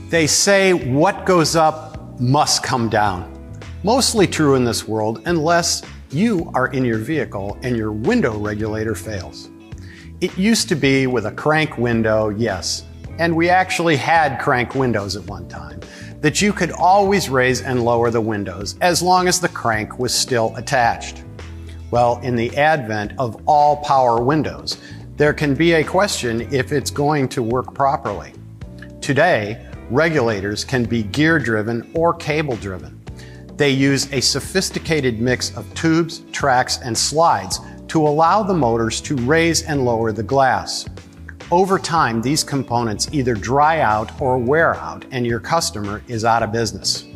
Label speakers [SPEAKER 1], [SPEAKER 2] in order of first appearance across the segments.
[SPEAKER 1] They say what goes up must come down. Mostly true in this world unless you are in your vehicle and your window regulator fails. It used to be with a crank window, yes, and we actually had crank windows at one time, that you could always raise and lower the windows as long as the crank was still attached. Well, in the advent of all power windows, there can be a question if it's going to work properly. Today, regulators can be gear-driven or cable-driven. They use a sophisticated mix of tubes, tracks, and slides to allow the motors to raise and lower the glass. Over time, these components either dry out or wear out, and your customer is out of business.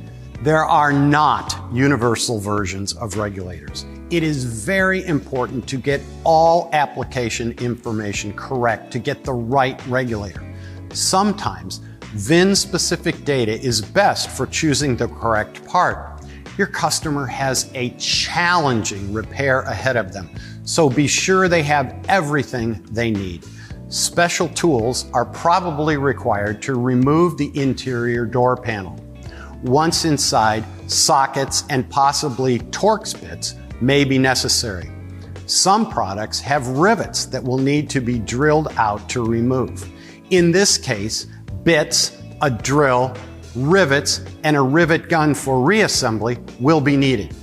[SPEAKER 1] There are not universal versions of regulators. It is very important to get all application information correct to get the right regulator. Sometimes, VIN-specific data is best for choosing the correct part. Your customer has a challenging repair ahead of them, so be sure they have everything they need. Special tools are probably required to remove the interior door panel. Once inside, sockets and possibly torx bits may be necessary. Some products have rivets that will need to be drilled out to remove. In this case, bits, a drill, rivets, and a rivet gun for reassembly will be needed.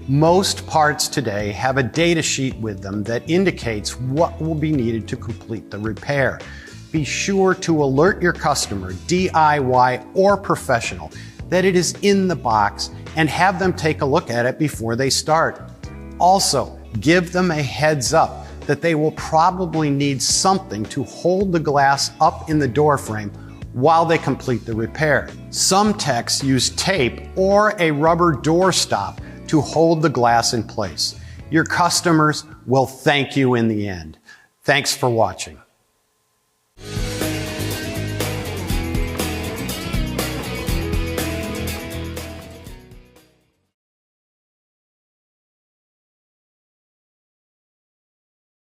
[SPEAKER 1] Most parts today have a data sheet with them that indicates what will be needed to complete the repair. Be sure to alert your customer, DIY or professional, that it is in the box and have them take a look at it before they start. Also, give them a heads up that they will probably need something to hold the glass up in the door frame while they complete the repair. Some techs use tape or a rubber door stop to hold the glass in place. Your customers will thank you in the end. Thanks for watching.